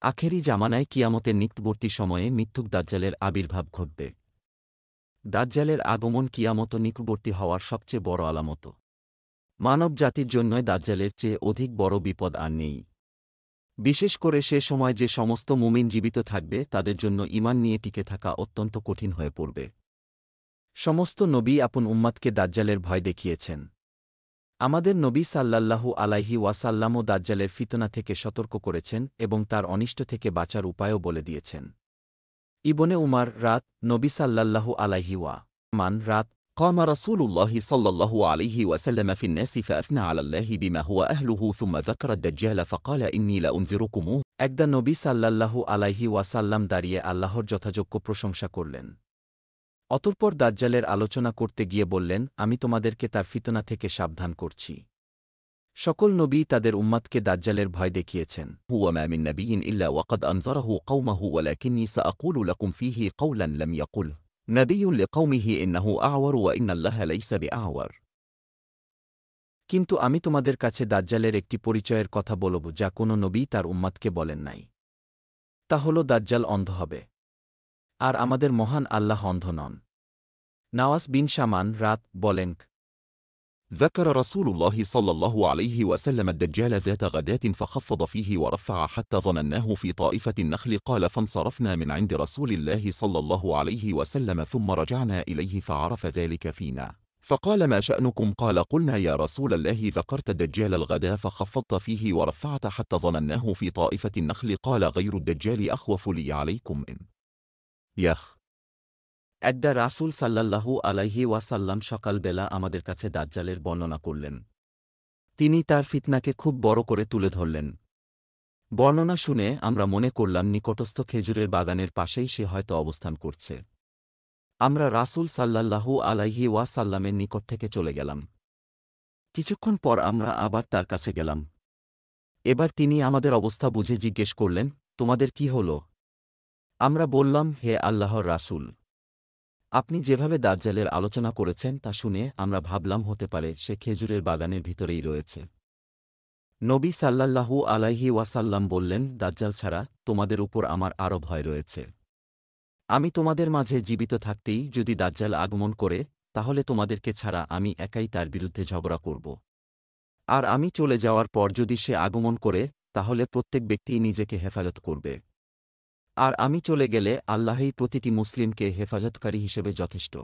আখেরি জামানায় কিয়ামতের নিকটবর্তী সময়ে মিথ্যুক দাজ্জালের আবির্ভাব ঘটবে। দাজ্জালের আগমন কিয়ামত নিকটবর্তী হওয়ার সবচেয়ে বড় আলামত। মানব জাতির জন্যই দাজ্জালের চেয়ে অধিক বড় বিপদ আর নেই। বিশেষ করে সে সময় যে সমস্ত মুমিন জীবিত থাকবে তাদের জন্য ঈমান নিয়ে টিকে থাকা অত্যন্ত কঠিন হয়ে পড়বে। সমস্ত নবী আপন উম্মাতকে দাজ্জালের ভয় দেখিয়েছেন। আমাদের নবী সাল্লাল্লাহু আলাইহি ওয়াসাল্লামও দাজ্জালের ফিতনা থেকে সতর্ক করেছেন এবং তার অনিষ্ট থেকে বাঁচার উপায়ও বলে দিয়েছেন। ইবনে উমার রাত নবী সাল্লাল্লাহু আলাইহি ওয়া মান রাত قام رسول الله صلى الله عليه وسلم في الناس فأثنى على الله بما هو أهله ثم ذكر الدجال فقال إني لأنذركموه একদা নবী সাল্লাল্লাহু আলাইহি ওয়াসাল্লাম দাঁড়িয়ে আল্লাহর যথাযোগ্য প্রশংসা করলেন। অতঃপর দাজ্জালের আলোচনা করতে গিয়ে বললেন, আমি তোমাদেরকে তার ফিতনা থেকে সাবধান করছি। সকল নবী তাদের উম্মাতকে দাজ্জালের ভয় দেখিয়েছেন। هو ما من نبي إلا وقد أنذره قومه ولكني سأقول لكم فيه قولا لم يقله نبي لقومه إنه أعور وإن الله ليس بأعور। কিন্তু আমি তোমাদের কাছে দাজ্জালের একটি পরিচয়ের কথা বলব যা কোনো নবী তার উম্মাতকে বলেন নাই। তা হল দাজ্জাল অন্ধ হবে। আর আমাদের মহান আল্লাহ অন্ধ নন। নাওয়াস বিন শামান রাত বলেন, ذكر رسول الله صلى الله عليه وسلم الدجال ذات غداة فخفض فيه ورفع حتى ظنناه في طائفة النخل قال فانصرفنا من عند رسول الله صلى الله عليه وسلم ثم رجعنا إليه فعرف ذلك فينا فقال ما شأنكم قال قلنا يا رسول الله ذكرت الدجال الغدا فخفضت فيه ورفعت حتى ظنناه في طائفة النخل قال غير الدجال أخوف لي عليكم إن يخ একদা রাসূল সাল্লাল্লাহু আলাইহি ওয়াসাল্লাম সকালবেলা আমাদের কাছে দাজ্জালের বর্ণনা করলেন। তিনি তার ফিতনাকে খুব বড় করে তুলে ধরলেন। বর্ণনা শুনে আমরা মনে করলাম নিকটস্থ খেজুরের বাগানের পাশেই সে হয়তো অবস্থান করছে। আমরা রাসূল সাল্লাল্লাহু আলাইহি ওয়াসাল্লামের নিকট থেকে চলে গেলাম। কিছুক্ষণ পর আমরা আবার তার কাছে গেলাম। এবার তিনি আমাদের অবস্থা বুঝে জিজ্ঞেস করলেন, তোমাদের কি হল? আমরা বললাম, হে আল্লাহর রাসূল, আপনি যেভাবে দাজ্জালের আলোচনা করেছেন তা শুনে আমরা ভাবলাম হতে পারে সে খেজুরের বাগানের ভিতরেই রয়েছে। নবী সাল্লাল্লাহু আলাইহি ওয়াসাল্লাম বললেন, দাজ্জাল ছাড়া তোমাদের উপর আমার আরও ভয় রয়েছে। আমি তোমাদের মাঝে জীবিত থাকতেই যদি দাজ্জাল আগমন করে তাহলে তোমাদেরকে ছাড়া আমি একাই তার বিরুদ্ধে ঝগড়া করব। আর আমি চলে যাওয়ার পর যদি সে আগমন করে তাহলে প্রত্যেক ব্যক্তি নিজেকে হেফাজত করবে। আর আমি চলে গেলে আল্লাহই প্রতিটি মুসলিমকে হেফাজতকারী হিসেবে যথেষ্ট।